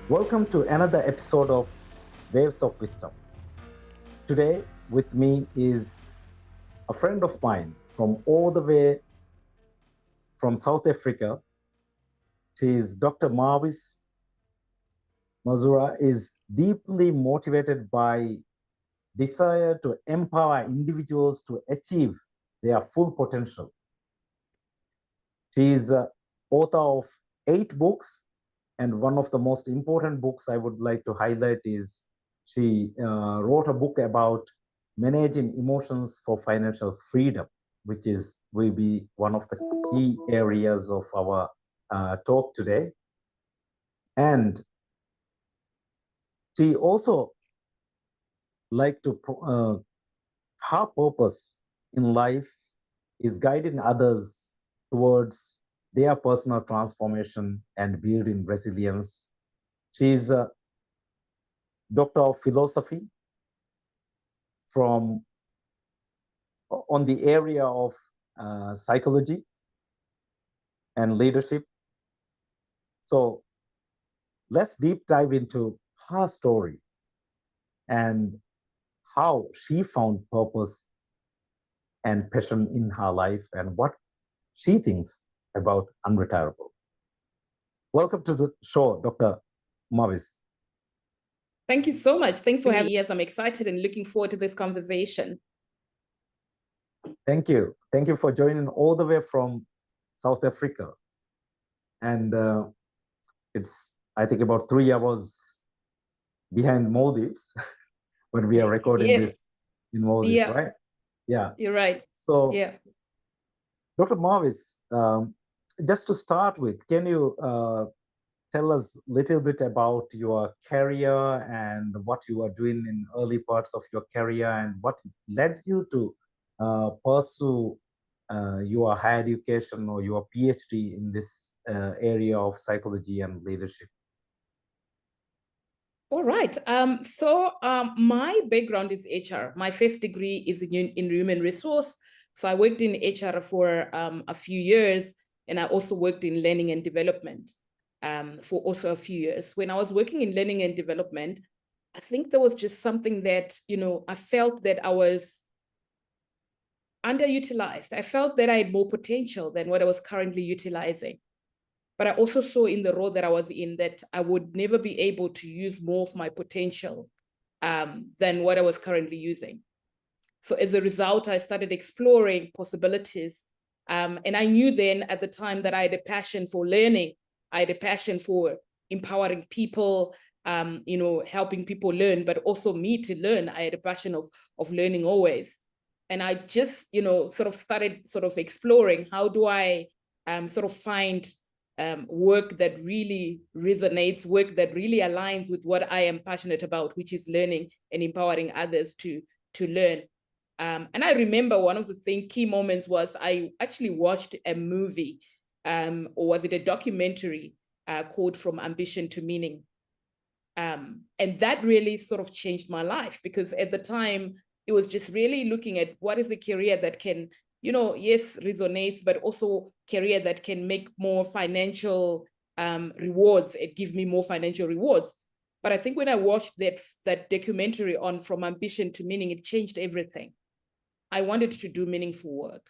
Welcome to another episode of Waves of Wisdom. Today, with me is a friend of mine from all the way from South Africa. She is Dr. Mavis Mazhura, is deeply motivated by desire to empower individuals to achieve their full potential. She is the author of 8 books, and one of the most important books I would like to highlight is she wrote a book about managing emotions for financial freedom, which will be one of the key areas of our talk today. And she also like to her purpose in life is guiding others towards their personal transformation and building resilience. She's a doctor of philosophy from on the area of psychology and leadership. So let's deep dive into her story and how she found purpose and passion in her life and what she thinks about unretirable. Welcome to the show, Dr. Mavis. Thank you so much. Thanks for having me. Yes, I'm excited and looking forward to this conversation. Thank you. Thank you for joining all the way from South Africa. And it's, I think, about 3 hours behind Maldives when we are recording Yes. this in Maldives, Yeah. right? Yeah. You're right. So, yeah. Dr. Mavis, just to start with, can you tell us a little bit about your career and what you are doing in early parts of your career and what led you to pursue your higher education or your PhD in this area of psychology and leadership? All right. So my background is HR. My first degree is in human resource. So I worked in HR for a few years, and I also worked in learning and development for also a few years. When I was working in learning and development, I think there was just something that, I felt that I was underutilized. I felt that I had more potential than what I was currently utilizing. But I also saw in the role that I was in that I would never be able to use more of my potential than what I was currently using. So as a result, I started exploring possibilities. And I knew then at the time that I had a passion for learning. I had a passion for empowering people, helping people learn, but also me to learn. I had a passion of learning always. And I just, sort of started sort of exploring how do I sort of find work that really resonates, work that really aligns with what I am passionate about, which is learning and empowering others to learn. And I remember one of the key moments was I actually watched a movie, or was it a documentary called From Ambition to Meaning. And that really sort of changed my life, because at the time it was just really looking at what is the career that can, yes, resonates, but also career that can make more financial rewards. It gives me more financial rewards. But I think when I watched that documentary on From Ambition to Meaning, it changed everything. I wanted to do meaningful work.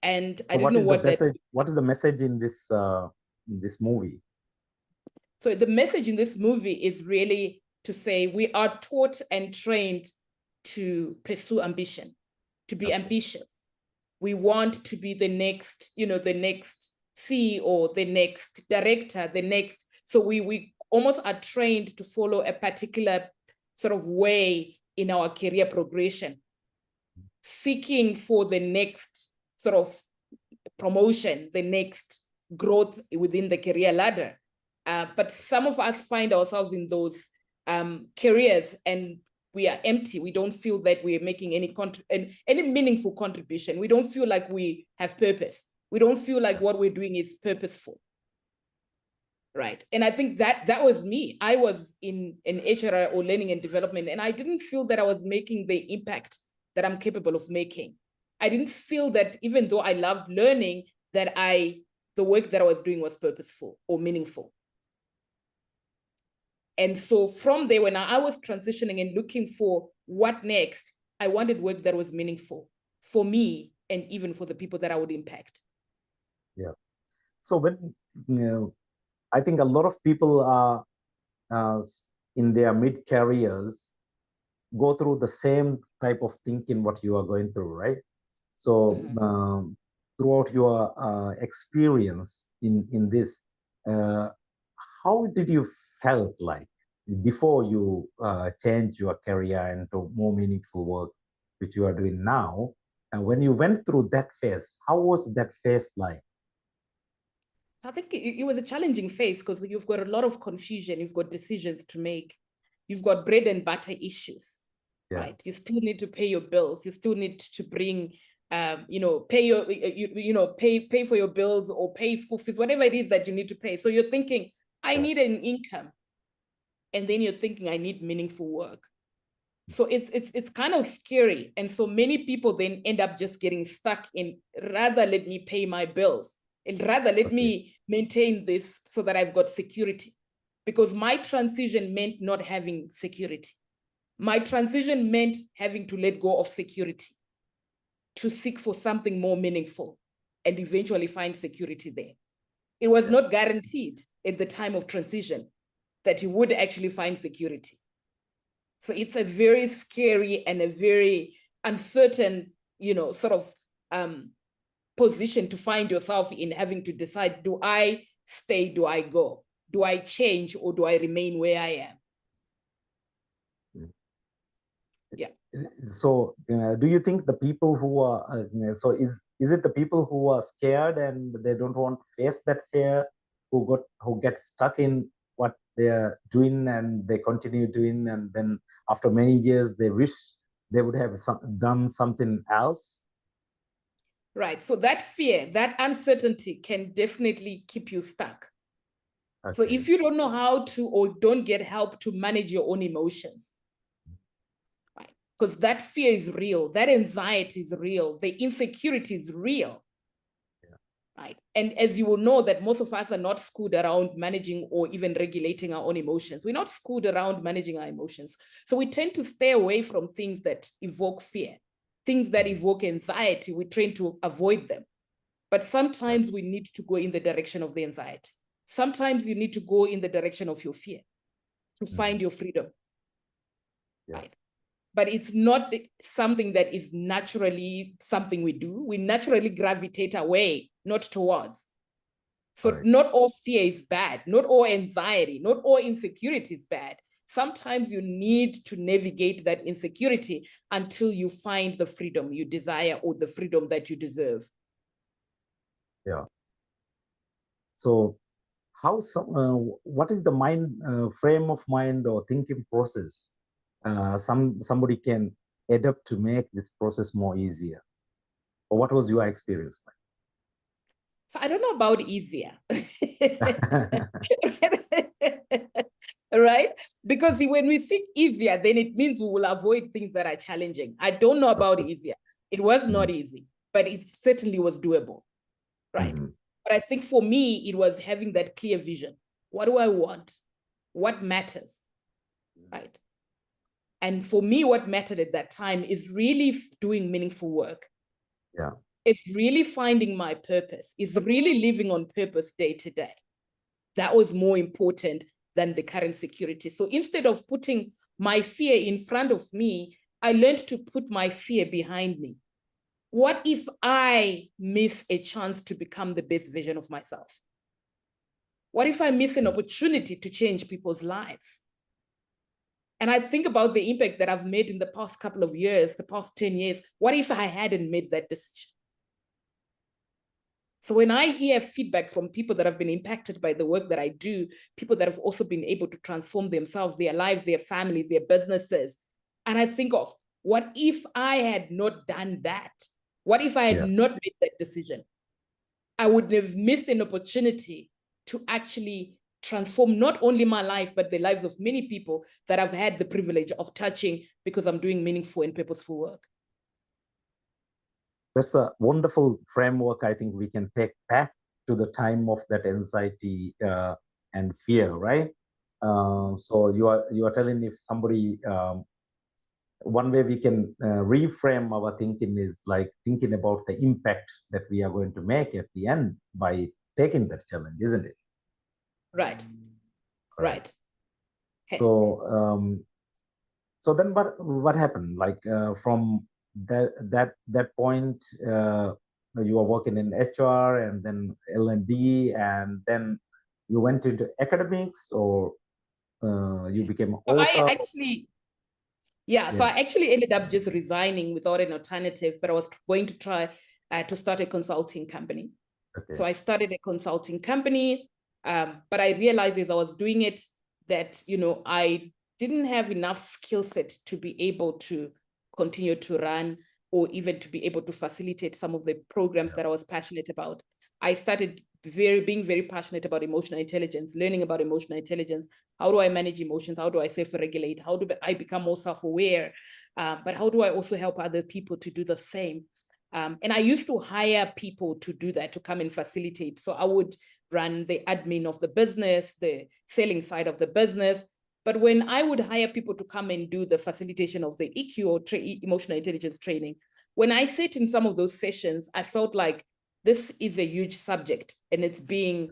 And I didn't know what that. What is the message in this movie? So the message in this movie is really to say we are taught and trained to pursue ambition, to be ambitious. We want to be the next, the next CEO, the next director, the next. So we almost are trained to follow a particular sort of way in our career progression, seeking for the next sort of promotion, the next growth within the career ladder. But some of us find ourselves in those careers and we are empty. We don't feel that we are making any meaningful contribution. We don't feel like we have purpose. We don't feel like what we're doing is purposeful. Right. And I think that was me. I was in HR or learning and development, and I didn't feel that I was making the impact that I'm capable of making. I didn't feel that even though I loved learning, that the work that I was doing was purposeful or meaningful. And so from there, when I was transitioning and looking for what next, I wanted work that was meaningful for me and even for the people that I would impact. Yeah. So when, I think a lot of people are in their mid-careers go through the same type of thinking what you are going through, right? So throughout your experience in this, how did you felt like before you changed your career into more meaningful work, which you are doing now? And when you went through that phase, how was that phase like? I think it was a challenging phase because you've got a lot of confusion. You've got decisions to make. You've got bread and butter issues, right? You still need to pay your bills. You still need to bring, pay your, pay for your bills or pay school fees, whatever it is that you need to pay. So you're thinking, I need an income. And then you're thinking, I need meaningful work. So it's kind of scary. And so many people then end up just getting stuck in, rather let me pay my bills and rather let me maintain this so that I've got security. Because my transition meant not having security. My transition meant having to let go of security to seek for something more meaningful and eventually find security there. It was not guaranteed at the time of transition that you would actually find security. So it's a very scary and a very uncertain, sort of position to find yourself in, having to decide, do I stay, do I go? Do I change, or do I remain where I am? Yeah. So do you think the people who are, so is it the people who are scared and they don't want to face that fear, who get stuck in what they're doing and they continue doing, and then after many years they wish they would have done something else? Right. So that fear, that uncertainty can definitely keep you stuck. So if you don't know how to, or don't get help to manage your own emotions, right? Because that fear is real, that anxiety is real, the insecurity is real. Right. And as you will know, that most of us are not schooled around managing or even regulating our own emotions. We're not schooled around managing our emotions. So we tend to stay away from things that evoke fear, things that evoke anxiety. We train to avoid them. But sometimes we need to go in the direction of the anxiety. Sometimes you need to go in the direction of your fear to find your freedom. Right. But it's not something that is naturally something we do. We naturally gravitate away, not towards. So not all fear is bad, not all anxiety, not all insecurity is bad. Sometimes you need to navigate that insecurity until you find the freedom you desire or the freedom that you deserve. Yeah. So what is the mind frame of mind or thinking process somebody can adapt to make this process more easier? Or what was your experience like? So I don't know about easier. Right? Because when we seek easier, then it means we will avoid things that are challenging. I don't know about easier. It was not easy, but it certainly was doable. Right? But I think for me, it was having that clear vision. What do I want? What matters? Right? And for me, what mattered at that time is really doing meaningful work. Yeah. It's really finding my purpose. It's really living on purpose day to day. That was more important than the current security. So instead of putting my fear in front of me, I learned to put my fear behind me. What if I miss a chance to become the best version of myself? What if I miss an opportunity to change people's lives? And I think about the impact that I've made in the past couple of years, the past 10 years. What if I hadn't made that decision? So when I hear feedback from people that have been impacted by the work that I do, people that have also been able to transform themselves, their lives, their families, their businesses, and I think of, what if I had not done that? What if I had not made that decision? I would have missed an opportunity to actually transform not only my life, but the lives of many people that I've had the privilege of touching because I'm doing meaningful and purposeful work. That's a wonderful framework. I think we can take back to the time of that anxiety and fear, right? So you are telling if somebody, one way we can reframe our thinking is like thinking about the impact that we are going to make at the end by taking that challenge, isn't it? Right. Right. Okay. So then what happened? Like from that point, you were working in HR and then L&D, and then you went into academics, or you became an So author? so I actually ended up just resigning without an alternative, but I was going to try to start a consulting company. Okay. So I started a consulting company, but I realized as I was doing it that, I didn't have enough skill set to be able to continue to run or even to be able to facilitate some of the programs that I was passionate about. I started being very passionate about emotional intelligence, learning about emotional intelligence. How do I manage emotions? How do I self-regulate? How do I become more self-aware? But how do I also help other people to do the same? And I used to hire people to do that, to come and facilitate. So I would run the admin of the business, the selling side of the business. But when I would hire people to come and do the facilitation of the EQ or emotional intelligence training, when I sit in some of those sessions, I felt like this is a huge subject and it's I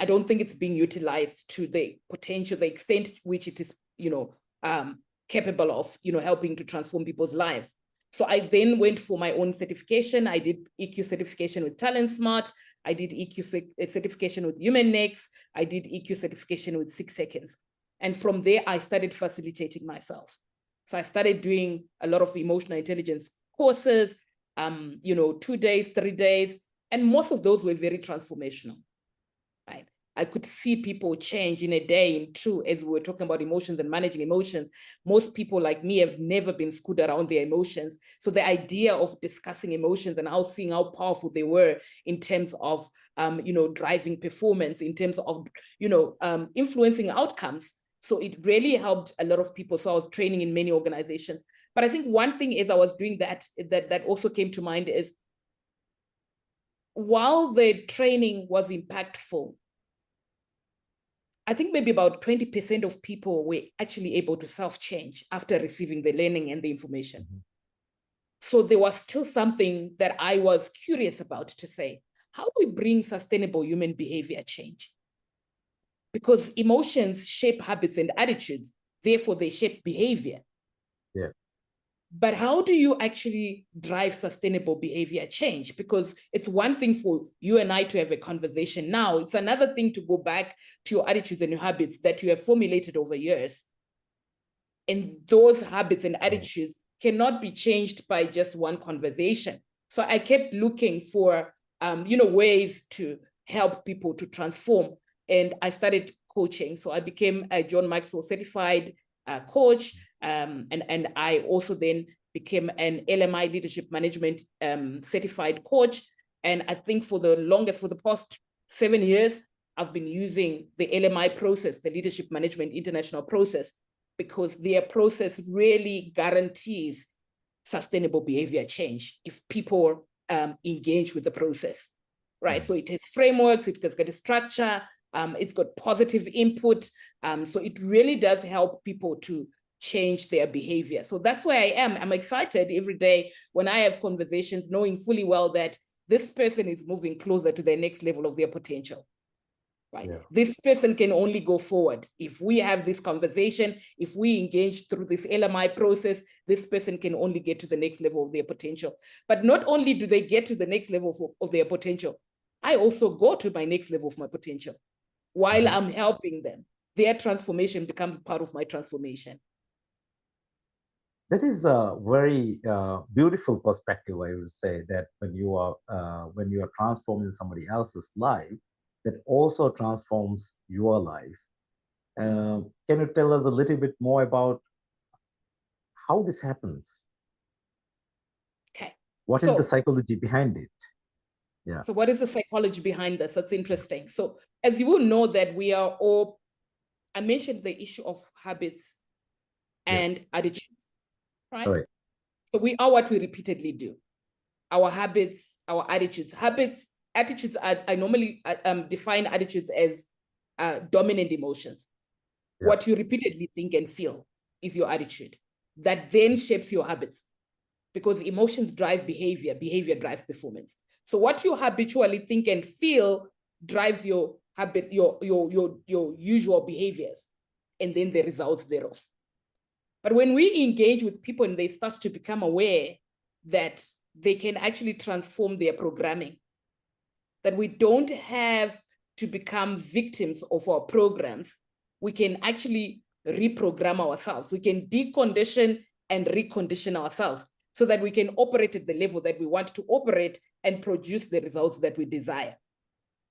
don't think it's being utilized to the potential, the extent to which it is, capable of, helping to transform people's lives. So I then went for my own certification. I did EQ certification with Talent Smart. I did EQ certification with Human Next. I did EQ certification with 6 Seconds. And from there, I started facilitating myself. So I started doing a lot of emotional intelligence courses, 2 days, 3 days, and most of those were very transformational. Right? I could see people change in a day, in two, as we were talking about emotions and managing emotions. Most people like me have never been schooled around their emotions. So the idea of discussing emotions and seeing how powerful they were in terms of, driving performance, in terms of, influencing outcomes. So it really helped a lot of people. So I was training in many organizations. But I think one thing as I was doing that also came to mind is, while the training was impactful, I think maybe about 20% of people were actually able to self-change after receiving the learning and the information. Mm-hmm. So there was still something that I was curious about, to say, how do we bring sustainable human behavior change? Because emotions shape habits and attitudes, therefore they shape behavior. Yeah. But how do you actually drive sustainable behavior change? Because it's one thing for you and I to have a conversation now. It's another thing to go back to your attitudes and your habits that you have formulated over years. And those habits and attitudes cannot be changed by just one conversation. So I kept looking for, ways to help people to transform. And I started coaching. So I became a John Maxwell certified coach. And I also then became an LMI leadership management certified coach. And I think for the past 7 years, I've been using the LMI process, the Leadership Management International process, because their process really guarantees sustainable behavior change if people engage with the process, right? So it has frameworks, it has got a structure, it's got positive input. So it really does help people to change their behavior. So that's where I am. I'm excited every day when I have conversations, knowing fully well that this person is moving closer to the next level of their potential. Right? Yeah. This person can only go forward. If we have this conversation, if we engage through this LMI process, this person can only get to the next level of their potential. But not only do they get to the next level of their potential, I also go to my next level of my potential while I'm helping them. Their transformation becomes part of my transformation. That is a very beautiful perspective, I would say, that when you are transforming somebody else's life, that also transforms your life. Can you tell us a little bit more about how this happens? Okay. What is the psychology behind it? Yeah. So what is the psychology behind this? That's interesting. So as you will know that we are all, I mentioned the issue of habits and attitudes, right? So we are what we repeatedly do. Our habits, our attitudes. Attitudes, I normally define attitudes as dominant emotions. Yeah. What you repeatedly think and feel is your attitude. That then shapes your habits, because emotions drive behavior, behavior drives performance. So what you habitually think and feel drives your habit, your usual behaviors, and then the results thereof. But when we engage with people and they start to become aware that they can actually transform their programming, that we don't have to become victims of our programs, we can actually reprogram ourselves. We can decondition and recondition ourselves so that we can operate at the level that we want to operate and produce the results that we desire.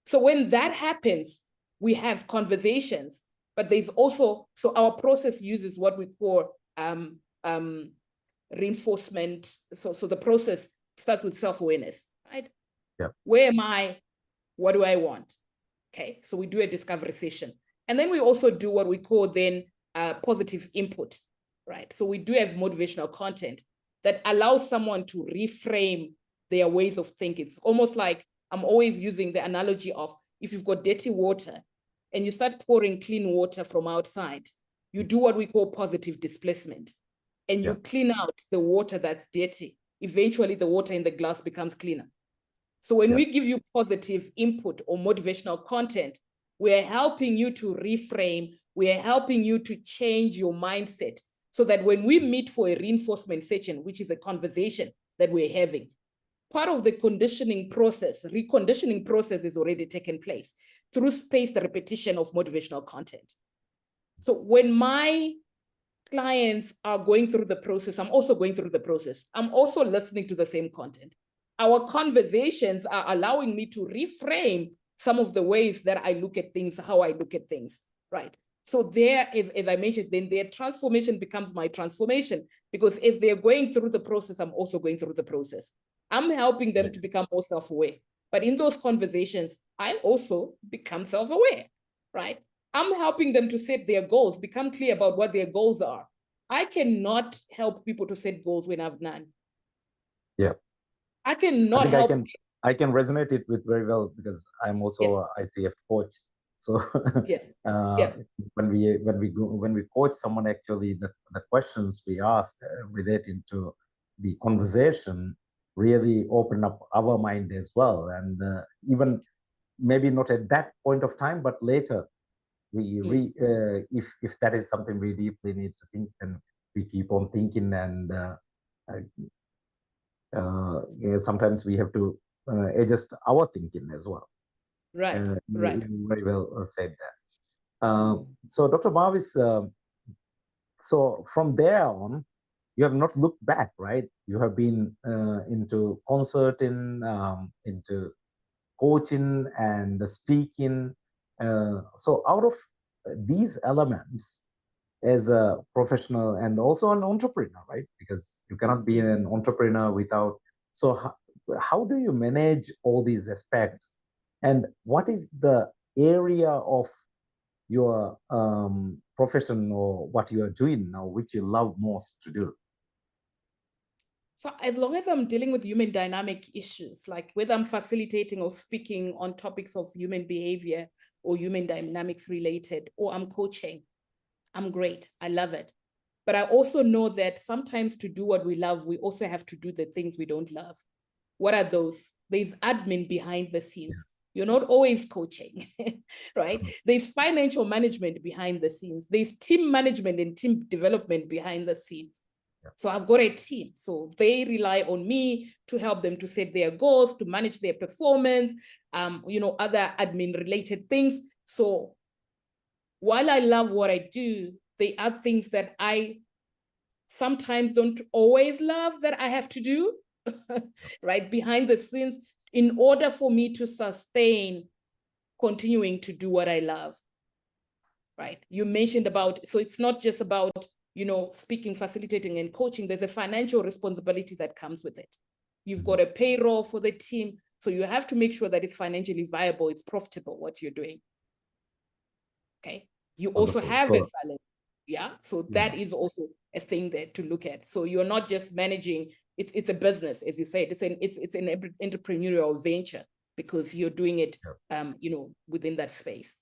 So when that happens, we have conversations, but there's also, so our process uses what we call reinforcement. So the process starts with self-awareness, right? Yeah. Where am I? What do I want? Okay, so we do a discovery session. And then we also do what we call then positive input, right? So we do have motivational content that allows someone to reframe their ways of thinking. It's almost like, I'm always using the analogy of, if you've got dirty water and you start pouring clean water from outside, you do what we call positive displacement, and you clean out the water that's dirty. Eventually the water in the glass becomes cleaner. So when we give you positive input or motivational content, we're helping you to reframe, we're helping you to change your mindset, so that when we meet for a reinforcement session, which is a conversation that we're having, part of the conditioning process, reconditioning process, is already taken place through spaced repetition of motivational content. So when my clients are going through the process, I'm also going through the process. I'm also listening to the same content. Our conversations are allowing me to reframe some of the ways that I look at things, how I look at things, right? So there, as I mentioned, then their transformation becomes my transformation, because if they're going through the process, I'm also going through the process. I'm helping them to become more self-aware. But in those conversations, I also become self-aware, right? I'm helping them to set their goals, become clear about what their goals are. I cannot help people to set goals when I've none. Yeah. I cannot help. I can resonate it with very well, because I'm also a ICF coach. So when we coach someone, actually the questions we ask relating to the conversation really open up our mind as well. And even maybe not at that point of time, but later, if that is something we deeply need to think, then we keep on thinking, and sometimes we have to adjust our thinking as well. Right, right. You very well said that. So Dr. Mavis, so from there on, you have not looked back, right? You have been into consulting, into coaching and speaking. So out of these elements, as a professional and also an entrepreneur, right? Because you cannot be an entrepreneur without. So how do you manage all these aspects? And what is the area of your profession, or what you are doing now, which you love most to do? So as long as I'm dealing with human dynamic issues, like whether I'm facilitating or speaking on topics of human behavior or human dynamics related, or I'm coaching, I'm great. I love it. But I also know that sometimes to do what we love, we also have to do the things we don't love. What are those? There's admin behind the scenes. You're not always coaching, right? There's financial management behind the scenes. There's team management and team development behind the scenes. So I've got a team. So they rely on me to help them to set their goals, to manage their performance, other admin related things. So while I love what I do, there are things that I sometimes don't always love that I have to do, right, behind the scenes, in order for me to sustain continuing to do what I love, right? You mentioned about, so it's not just about, speaking, facilitating, and coaching. There's a financial responsibility that comes with it. You've got a payroll for the team, so you have to make sure that it's financially viable, it's profitable, what you're doing. Okay. You also have a salary. Yeah. So that is also a thing there to look at. So you're not just managing, it's a business, as you said, it's an entrepreneurial venture, because you're doing it, within that space.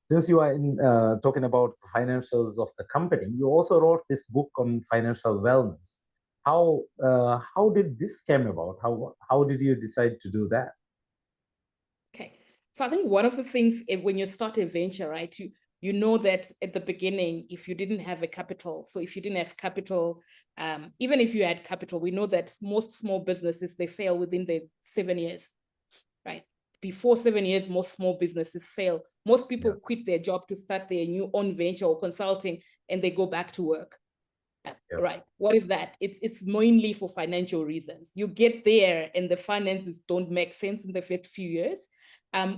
Since you are talking about financials of the company, you also wrote this book on financial wellness. How did this came about? How did you decide to do that? Okay, so I think one of the things when you start a venture, right, you know that at the beginning, if you didn't have a capital, so if you didn't have capital, even if you had capital, we know that most small businesses, they fail within the 7 years, right? Before 7 years, most small businesses fail. Most people quit their job to start their new own venture or consulting, and they go back to work. Right. What is that? It's mainly for financial reasons. You get there and the finances don't make sense in the first few years.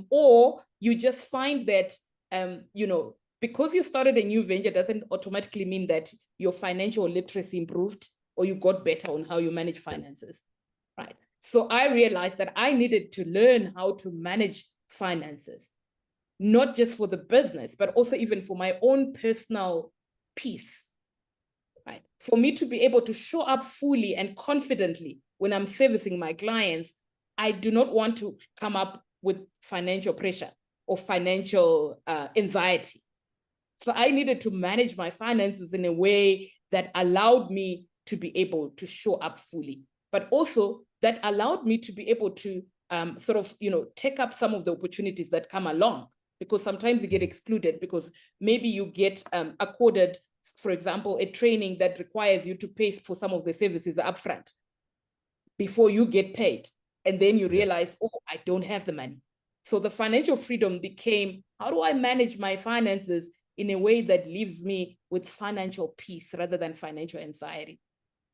Or you just find that, because you started a new venture doesn't automatically mean that your financial literacy improved or you got better on how you manage finances. Right. So I realized that I needed to learn how to manage finances, not just for the business, but also even for my own personal peace. Right. For me to be able to show up fully and confidently when I'm servicing my clients, I do not want to come up with financial pressure or financial anxiety. So I needed to manage my finances in a way that allowed me to be able to show up fully, but also that allowed me to be able to take up some of the opportunities that come along, because sometimes you get excluded because maybe you get accorded, for example, a training that requires you to pay for some of the services upfront before you get paid. And then you realize, oh, I don't have the money. So the financial freedom became, how do I manage my finances in a way that leaves me with financial peace rather than financial anxiety?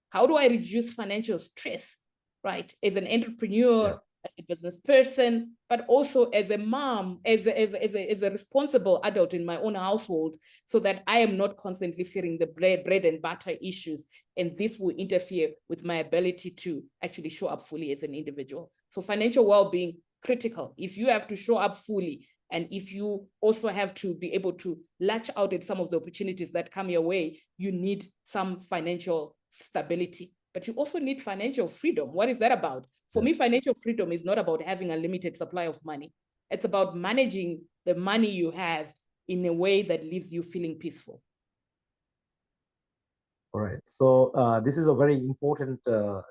How do I reduce financial stress, right? As an entrepreneur, as a business person, but also as a mom, as a responsible adult in my own household, so that I am not constantly fearing the bread and butter issues. And this will interfere with my ability to actually show up fully as an individual. So financial well-being, critical. If you have to show up fully, and if you also have to be able to latch out at some of the opportunities that come your way, you need some financial stability, but you also need financial freedom. What is that about? For me, financial freedom is not about having a limited supply of money. It's about managing the money you have in a way that leaves you feeling peaceful. All right. So this is a very important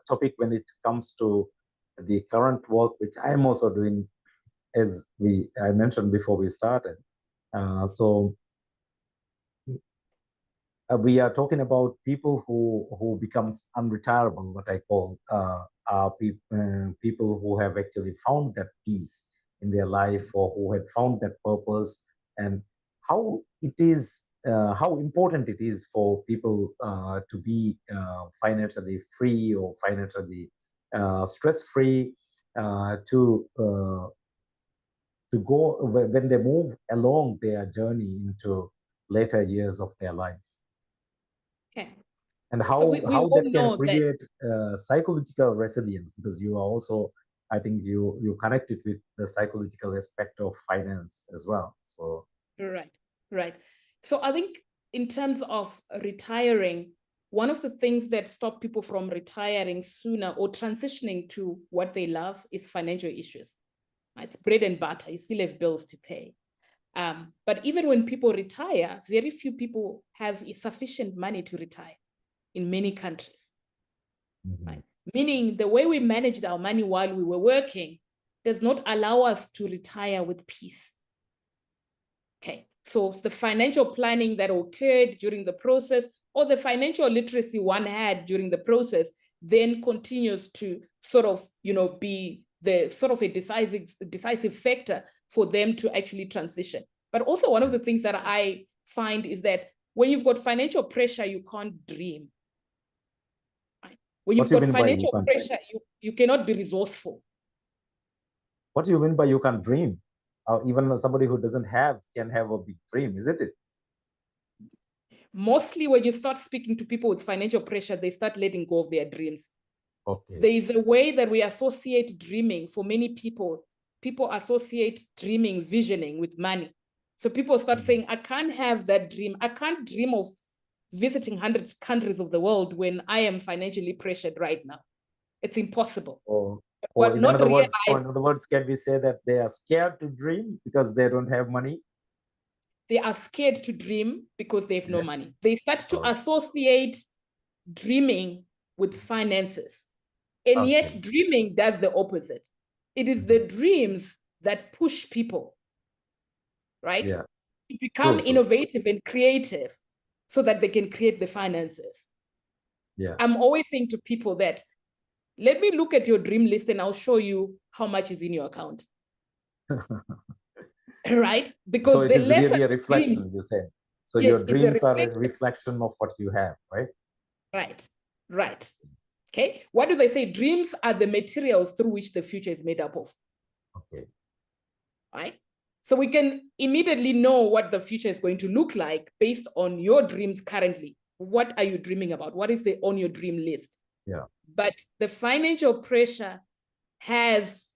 topic when it comes to the current work, which I'm also doing, as I mentioned before we started. So we are talking about people who becomes unretirable, what I call are people who have actually found that peace in their life, or who had found that purpose, and how it is how important it is for people to be financially free or financially stress-free, to go when they move along their journey into later years of their life. Okay. And So we how all that can know create psychological resilience, because you are also, I think you connect it with the psychological aspect of finance as well. So right. So I think in terms of retiring, one of the things that stop people from retiring sooner or transitioning to what they love is financial issues. It's bread and butter. You still have bills to pay. But even when people retire, very few people have sufficient money to retire in many countries. Right? Meaning the way we managed our money while we were working does not allow us to retire with peace. Okay, so the financial planning that occurred during the process, or the financial literacy one had during the process, then continues to sort of, be the sort of a decisive factor for them to actually transition. But also one of the things that I find is that when you've got financial pressure, you can't dream. Right? When you've got financial pressure, you cannot be resourceful. What do you mean by you can't dream? Even somebody who doesn't have can have a big dream, isn't it? Mostly when you start speaking to people with financial pressure, they start letting go of their dreams. Okay. There is a way that we associate dreaming. For many people associate dreaming, visioning with money. So people start saying, I can't have that dream. I can't dream of visiting 100 countries of the world when I am financially pressured right now. It's impossible. Or in other words, can we say that they are scared to dream because they don't have money? they are scared to dream because they have no money. They start to associate dreaming with finances. And yet dreaming does the opposite. It is the dreams that push people, right? Yeah. To become innovative and creative so that they can create the finances. Yeah. I'm always saying to people that, let me look at your dream list and I'll show you how much is in your account. Right? Because so it the is lesser really a reflection, dreams, you said. So yes, your dreams are a reflection of what you have, right? Right, right. Okay. What do they say? Dreams are the materials through which the future is made up of. Okay. Right? So we can immediately know what the future is going to look like based on your dreams currently. What are you dreaming about? What is on your dream list? Yeah. But the financial pressure has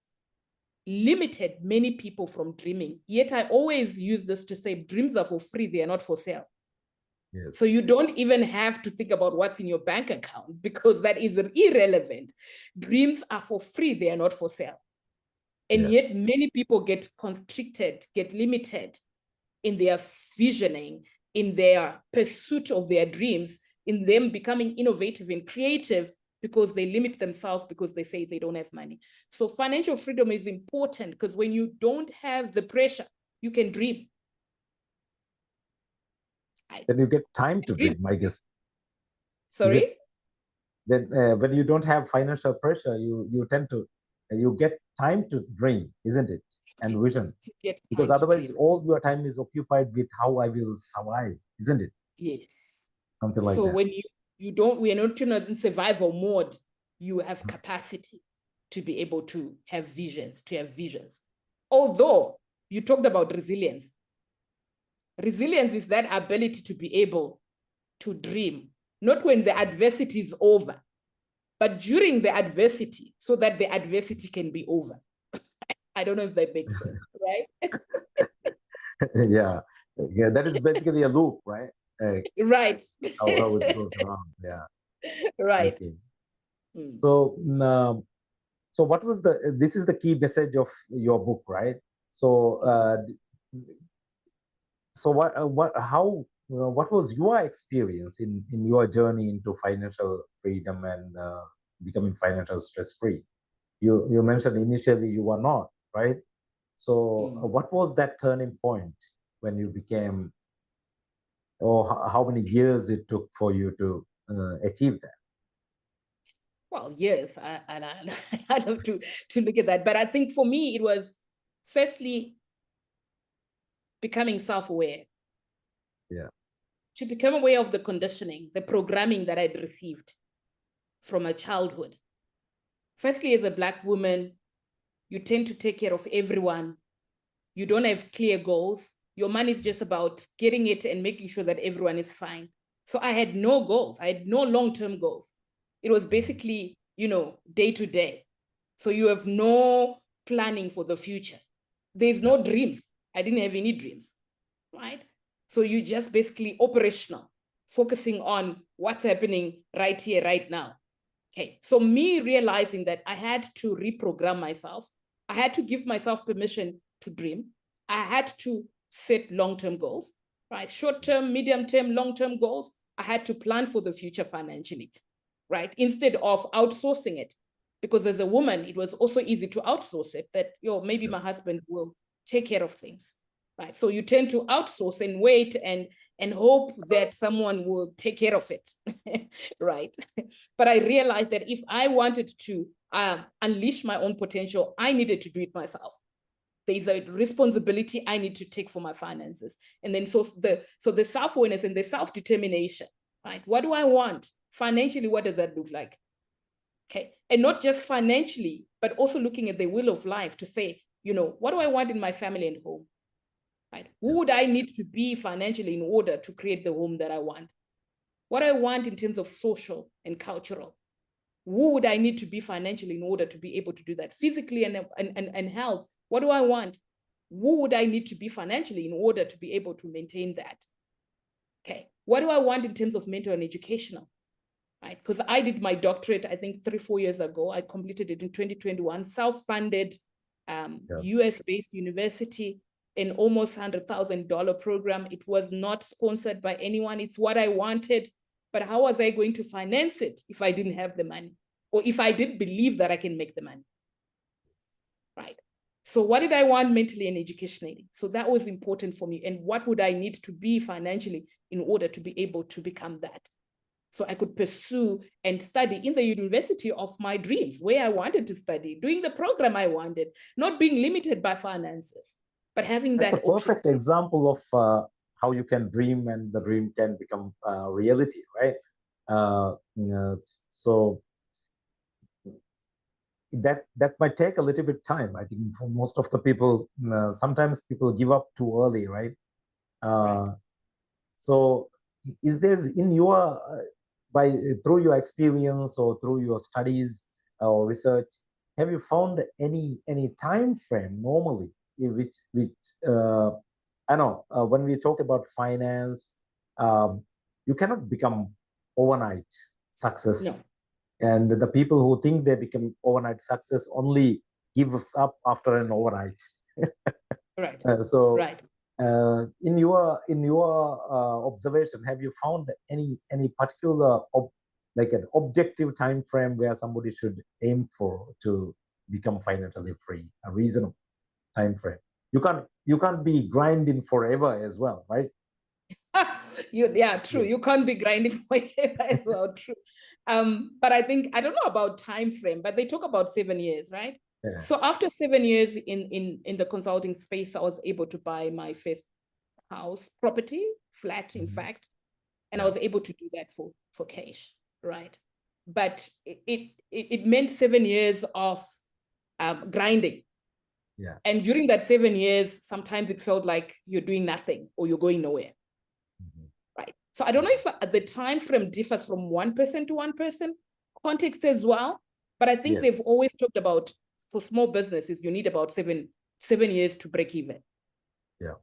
limited many people from dreaming. Yet I always use this to say dreams are for free, they are not for sale. Yes. So you don't even have to think about what's in your bank account because that is irrelevant. Dreams are for free, they are not for sale. And yet many people get constricted, get limited in their visioning, in their pursuit of their dreams, in them becoming innovative and creative because they limit themselves because they say they don't have money. So financial freedom is important because when you don't have the pressure, you can dream. Then you get time to dream, I guess. Sorry? Then when you don't have financial pressure, you tend to, you get time to dream, isn't it? And vision. Because otherwise all your time is occupied with how I will survive, isn't it? Yes. Something like so that. when we are not in survival mode, you have capacity to be able to have visions, Although you talked about resilience. Resilience is that ability to be able to dream, not when the adversity is over, but during the adversity, so that the adversity can be over. I don't know if that makes sense, right? Yeah. Yeah, that is basically a loop, right? Right. How it goes around. Yeah. Right. Okay. So, so what was this is the key message of your book, right? So, so what was your experience in your journey into financial freedom and becoming financial stress free? You mentioned initially you were not, right? So what was that turning point when you became, or how many years it took for you to achieve that? Well, yes, I love to look at that. But I think for me, it was firstly becoming self-aware. Yeah. To become aware of the conditioning, the programming that I'd received from my childhood. Firstly, as a Black woman, you tend to take care of everyone. You don't have clear goals. Your money is just about getting it and making sure that everyone is fine. So I had no goals. I had no long-term goals. It was basically, day to day. So you have no planning for the future. There's no dreams. I didn't have any dreams, right? So you just basically operational, focusing on what's happening right here, right now. Okay, so me realizing that I had to reprogram myself, I had to give myself permission to dream. I had to set long-term goals, right? Short-term, medium-term, long-term goals. I had to plan for the future financially, right? Instead of outsourcing it. Because as a woman, it was also easy to outsource it, that, maybe my husband will take care of things, right? So you tend to outsource and wait and hope that someone will take care of it, right? But I realized that if I wanted to unleash my own potential, I needed to do it myself. There's a responsibility I need to take for my finances. And then so the self-awareness and the self-determination, right? What do I want? Financially, what does that look like? Okay. And not just financially, but also looking at the wheel of life to say, what do I want in my family and home? Right? Who would I need to be financially in order to create the home that I want? What I want in terms of social and cultural. Who would I need to be financially in order to be able to do that? Physically and health, what do I want? Who would I need to be financially in order to be able to maintain that? Okay. What do I want in terms of mental and educational? Right? Because I did my doctorate, I think 3-4 years ago. I completed it in 2021, self-funded, US-based university. an almost $100,000 program. It was not sponsored by anyone. It's what I wanted. But how was I going to finance it if I didn't have the money? Or if I didn't believe that I can make the money? Right. So what did I want mentally and educationally? So that was important for me. And what would I need to be financially in order to be able to become that? So I could pursue and study in the university of my dreams, where I wanted to study, doing the program I wanted, not being limited by finances, but having That's that a perfect option. example of how you can dream and the dream can become reality, right? So that might take a little bit time. I think for most of the people, sometimes people give up too early, right? Right. So is there in your by through your experience or through your studies or research, have you found any time frame normally which I know when we talk about finance, you cannot become overnight success. No. And the people who think they become overnight success only give up after an overnight. Right. So right. in your observation, have you found any particular like an objective time frame where somebody should aim for to become financially free? A reasonable time frame. You can't be grinding forever as well, right? Yeah, true. Yeah. You can't be grinding forever as well. True. But I think I don't know about time frame, but they talk about 7 years, right? Yeah. So after 7 years in the consulting space, I was able to buy my first house, property, flat, in fact, and I was able to do that for cash, right? But it meant 7 years of grinding. Yeah. And during that 7 years, sometimes it felt like you're doing nothing or you're going nowhere. Right. So I don't know if the time frame differs from one person to one person, context as well. But I think Yes. they've always talked about for small businesses, you need about seven years to break even. Yeah.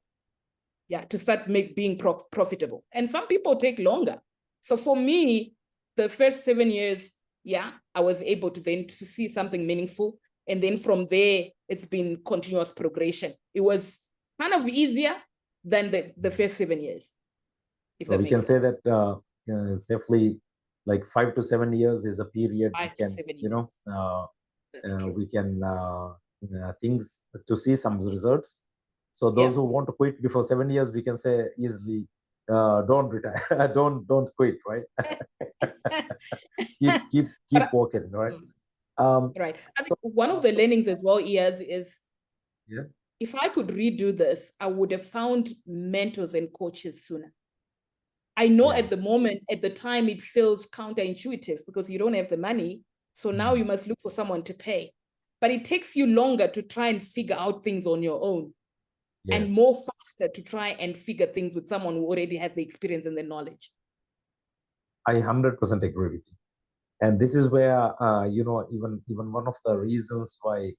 Yeah, to start being profitable. And some people take longer. So for me, the first 7 years, yeah, I was able to then to see something meaningful. And then from there, it's been continuous progression. It was kind of easier than the first 7 years. So we can say that safely, like 5 to 7 years is a period we 5 to can, 7 years. you know, That's true. we can things to see some results. So those who want to quit before 7 years, we can say easily, don't retire, don't quit, right? keep working, right? Right. I think one of the learnings as well is if I could redo this, I would have found mentors and coaches sooner. I know at the moment, at the time, it feels counterintuitive because you don't have the money. So now you must look for someone to pay. But it takes you longer to try and figure out things on your own and more faster to try and figure things with someone who already has the experience and the knowledge. I 100% agree with you. And this is where, even one of the reasons why,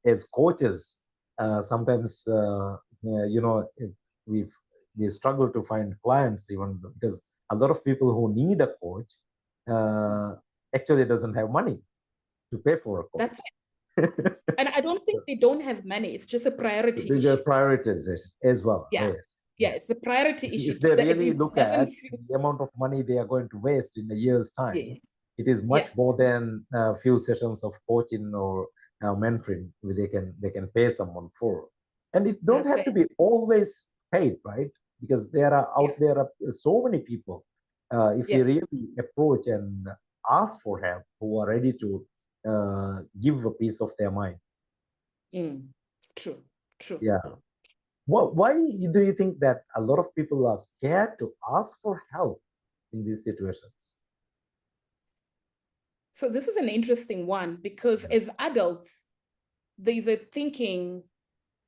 as coaches, sometimes, we struggle to find clients, even because a lot of people who need a coach actually doesn't have money to pay for a coach. That's it. And I don't think they don't have money. It's just a priority issue. Prioritization as well. Yeah. Yeah, it's a priority issue. If they really look at the amount of money they are going to waste in a year's time, it is much more than a few sessions of coaching or mentoring they can pay someone for. And it don't have to be always paid, right? Because there are out there so many people. If we really approach and ask for help, who are ready to give a piece of their mind. True. Yeah. Why do you think that a lot of people are scared to ask for help in these situations? So this is an interesting one because as adults, there's a thinking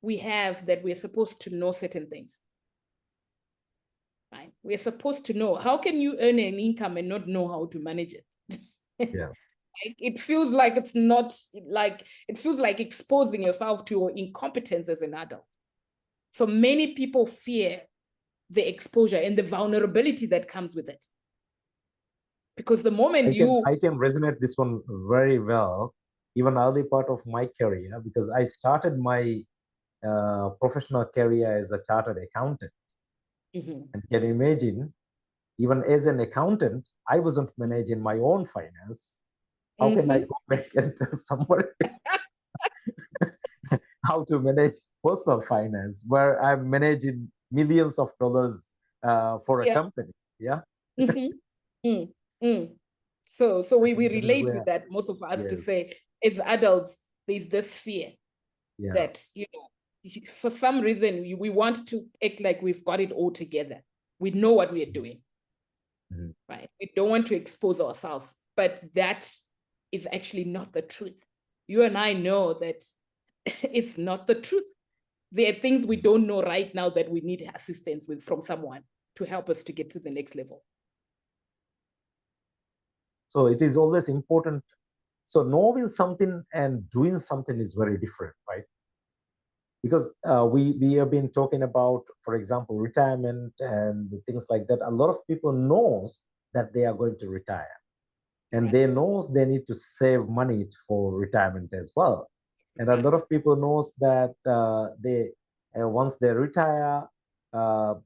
we have that we're supposed to know certain things. Right? We're supposed to know. How can you earn an income and not know how to manage it? It feels like it's not like, it feels like exposing yourself to your incompetence as an adult. So many people fear the exposure and the vulnerability that comes with it. Because the moment I can resonate this one very well, even early part of my career, because I started my professional career as a chartered accountant. Mm-hmm. And can you imagine, even as an accountant, I wasn't managing my own finance. How can I go back and tell somebody how to manage personal finance, where I'm managing millions of dollars for a Yeah. company? Yeah. So we That is relate where, with that, most of us, to yes, say, as adults, there's this fear yeah, that, for some reason, we want to act like we've got it all together. We know what we are doing, right? We don't want to expose ourselves, but that is actually not the truth. You and I know that it's not the truth. There are things we don't know right now that we need assistance with from someone to help us to get to the next level. So it is always important. So knowing something and doing something is very different, right? Because we have been talking about, for example, retirement and things like that. A lot of people knows that they are going to retire, and they knows they need to save money for retirement as well. And a lot of people knows that they once they retire,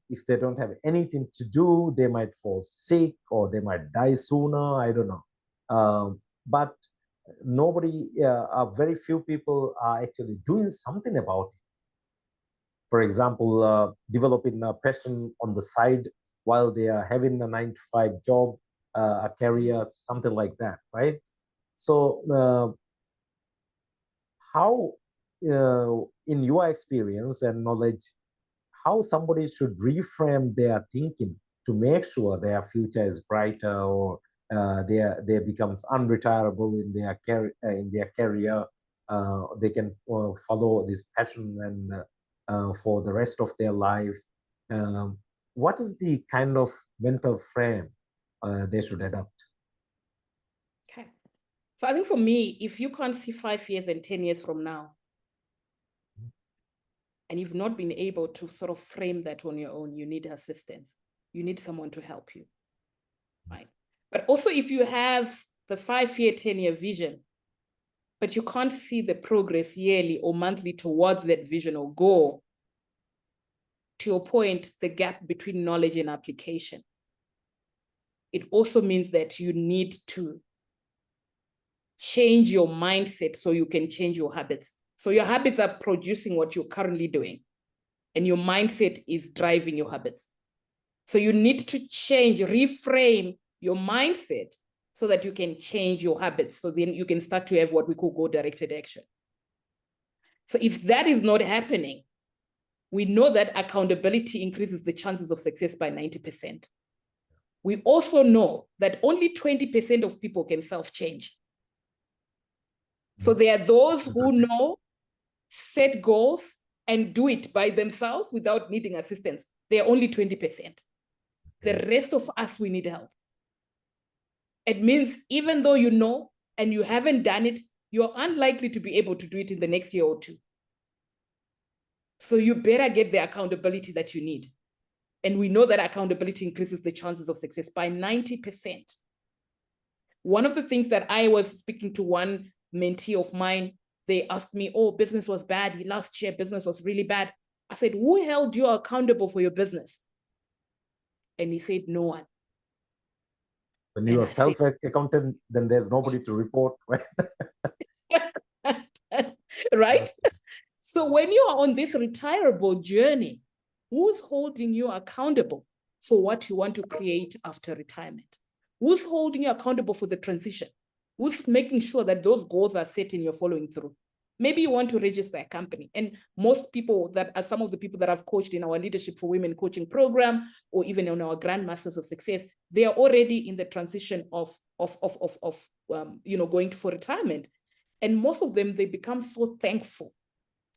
if they don't have anything to do, they might fall sick or they might die sooner. I don't know, but nobody, very few people are actually doing something about it. For example, developing a passion on the side while they are having a 9 to 5 job, a career, something like that, right? So, how, in your experience and knowledge, how somebody should reframe their thinking to make sure their future is brighter, or they becomes unretirable in their career, they can follow this passion and for the rest of their life. Um, what is the kind of mental frame they should adopt? Okay. So I think for me, if you can't see 5 years and 10 years from now, and you've not been able to sort of frame that on your own, you need assistance. You need someone to help you, right? But also, if you have the 5-year, 10-year vision, but you can't see the progress yearly or monthly towards that vision or goal, to your point, the gap between knowledge and application, it also means that you need to change your mindset so you can change your habits. So your habits are producing what you're currently doing, and your mindset is driving your habits. So you need to change, reframe your mindset so that you can change your habits. So then you can start to have what we call goal-directed action. So if that is not happening, we know that accountability increases the chances of success by 90%. We also know that only 20% of people can self-change. So there are those who know, set goals, and do it by themselves without needing assistance. They are only 20%. The rest of us, we need help. It means even though you know and you haven't done it, you're unlikely to be able to do it in the next year or two. So you better get the accountability that you need. And we know that accountability increases the chances of success by 90%. One of the things that I was speaking to one mentee of mine, they asked me, oh, business was bad. Last year, business was really bad. I said, who held you accountable for your business? And he said, no one. When you are self-accountant, then there's nobody to report, right? Right? So when you are on this retirable journey, who's holding you accountable for what you want to create after retirement? Who's holding you accountable for the transition? Who's making sure that those goals are set and you're following through? Maybe you want to register a company. And most people that are some of the people that I've coached in our Leadership for Women coaching program, or even on our Grandmasters of Success, they are already in the transition of going for retirement. And most of them, they become so thankful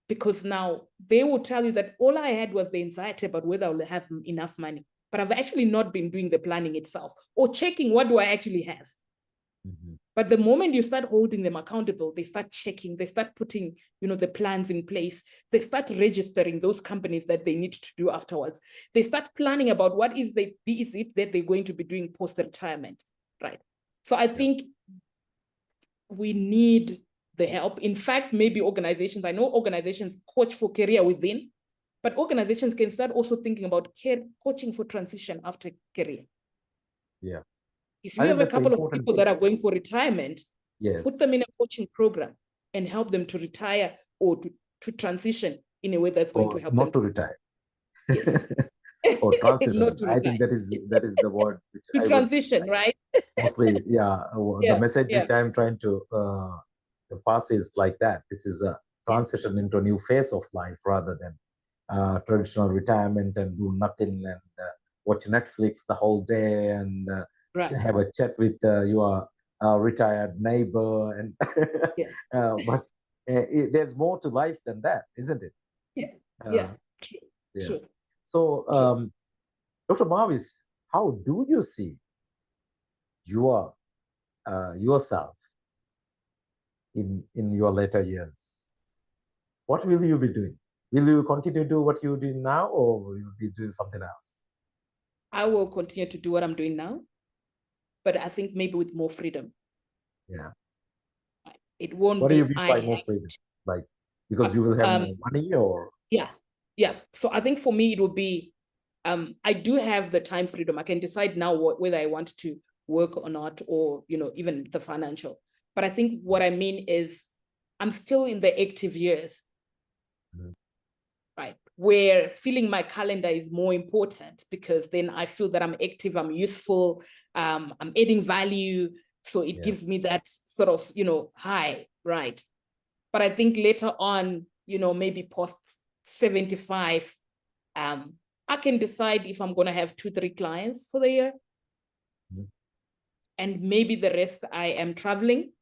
because now they will tell you that all I had was the anxiety about whether I'll have enough money, but I've actually not been doing the planning itself or checking what do I actually have. But the moment you start holding them accountable, they start checking, they start putting, the plans in place. They start registering those companies that they need to do afterwards. They start planning about what is it that they're going to be doing post-retirement, right? So I think we need the help. In fact, maybe organizations, I know organizations coach for career within, but organizations can start also thinking about coaching for transition after career. Yeah. If you have a couple of people that are going for retirement, yes, put them in a coaching program and help them to retire or to transition in a way that's going to help not them to retire. Yes. Or transition. Not to I think that is the word which to I transition, right? mostly, the message which I'm trying to pass is like that. This is a transition into a new phase of life rather than traditional retirement and do nothing and watch Netflix the whole day and have a chat with your retired neighbor. And but there's more to life than that, isn't it? True. So, Dr. Mavis, how do you see yourself in your later years? What will you be doing? Will you continue to do what you're doing now, or will you be doing something else? I will continue to do what I'm doing now, but I think maybe with more freedom. Yeah. It won't what be. What do you mean by more freedom? Like, because you will have more money, or? Yeah. So I think for me, it would be, I do have the time freedom. I can decide now whether I want to work or not, or, even the financial. But I think what I mean is I'm still in the active years, right? Where filling my calendar is more important because then I feel that I'm active, I'm useful, I'm adding value. So it gives me that sort of, high, right? But I think later on, maybe post 75, I can decide if I'm going to have 2-3 clients for the year. And maybe the rest I am traveling.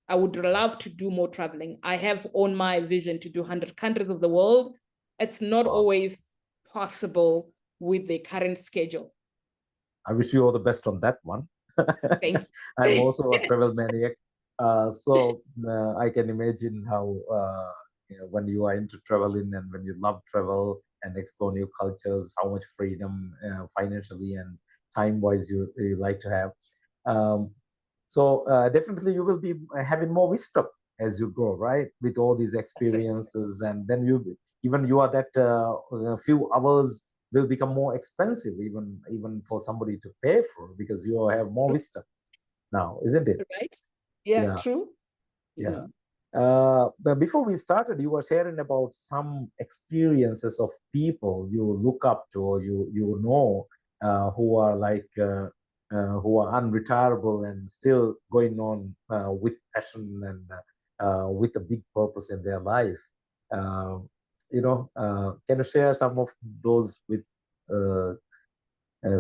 I would love to do more traveling. I have on my vision to do 100 countries of the world. It's not always possible with the current schedule. I wish you all the best on that one. Thank you. I'm also a travel maniac. So I can imagine how when you are into traveling and when you love travel and explore new cultures, how much freedom financially and time-wise you like to have. So definitely you will be having more wisdom as you grow, right? With all these experiences, and then you are that a few hours will become more expensive, even for somebody to pay for, because you have more wisdom now, isn't it? Right. Yeah. True. Yeah. But before we started, you were sharing about some experiences of people you look up to, or you know, who are like who are unretirable and still going on with passion and with a big purpose in their life. Can you share some of those with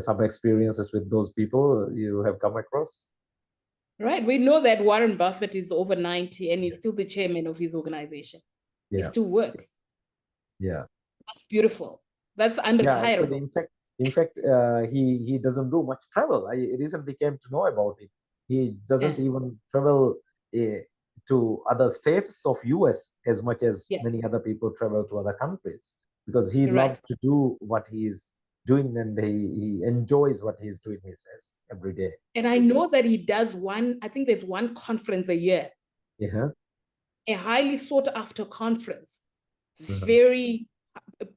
some experiences with those people you have come across? Right. We know that Warren Buffett is over 90 and he's still the chairman of his organization. He still works. Yeah. That's beautiful. That's unretirable. In fact, he doesn't do much travel. I recently came to know about it. He doesn't even travel to other states of US as much as many other people travel to other countries, because he loves to do what he's doing, and he enjoys what he's doing, he says, every day. And I know that he does I think there's one conference a year. A highly sought after conference. Very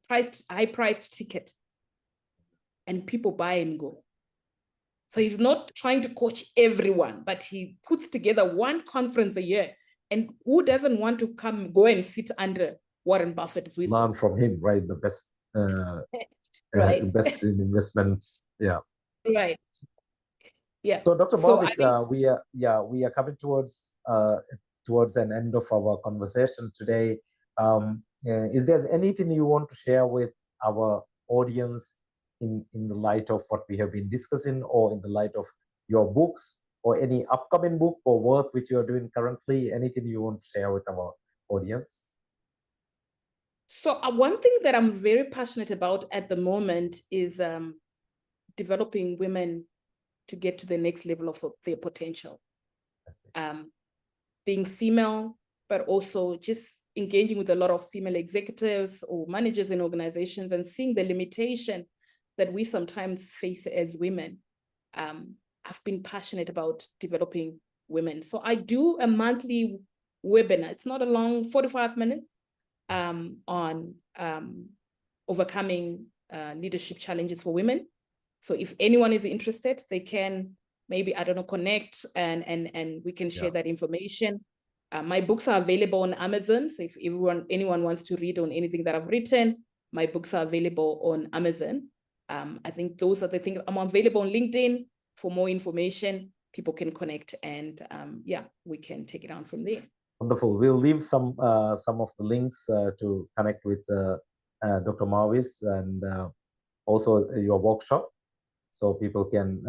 high-priced ticket. And people buy and go. So he's not trying to coach everyone, but he puts together one conference a year. And who doesn't want to go and sit under Warren Buffett's wisdom? Learn from him, right? The best, best in investments. Yeah. Right. Yeah. So, Dr. Mavis, we are coming towards an end of our conversation today. Is there anything you want to share with our audience in the light of what we have been discussing, or in the light of your books, or any upcoming book or work which you are doing currently? Anything you want to share with our audience? So one thing that I'm very passionate about at the moment is developing women to get to the next level of their potential. Being female, but also just engaging with a lot of female executives or managers in organizations and seeing the limitation that we sometimes face as women. I've been passionate about developing women. So I do a monthly webinar. It's not a long 45 minutes on overcoming leadership challenges for women. So if anyone is interested, they can maybe, I don't know, connect and we can share that information. My books are available on Amazon. So if anyone wants to read on anything that I've written, my books are available on Amazon. I think those are the things. I'm available on LinkedIn for more information. People can connect and yeah, we can take it on from there. Wonderful. We'll leave some of the links to connect with Dr. Mavis and also your workshop, so people can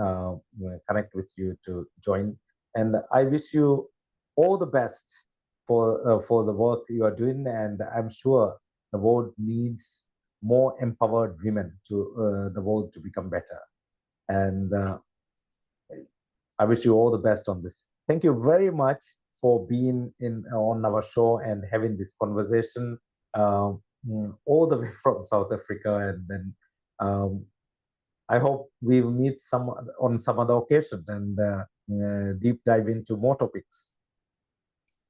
connect with you to join. And I wish you all the best for the work you are doing. And I'm sure the world needs more empowered women to the world to become better. And I wish you all the best on this. Thank you very much for being on our show and having this conversation all the way from South Africa. And then I hope we'll meet on some other occasion and deep dive into more topics.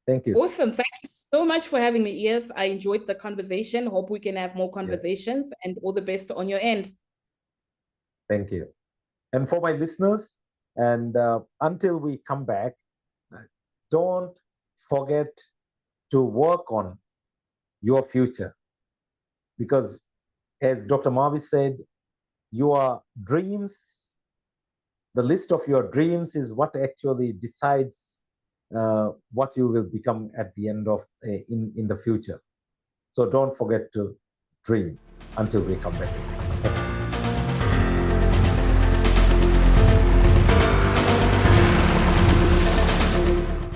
Thank you. Awesome. Thank you so much for having me. Yes, I enjoyed the conversation. Hope we can have more conversations and all the best on your end. Thank you. And for my listeners, and until we come back, don't forget to work on your future. Because as Dr. Mavis said, your dreams, the list of your dreams is what actually decides what you will become at the end of in the future. So don't forget to dream until we come back.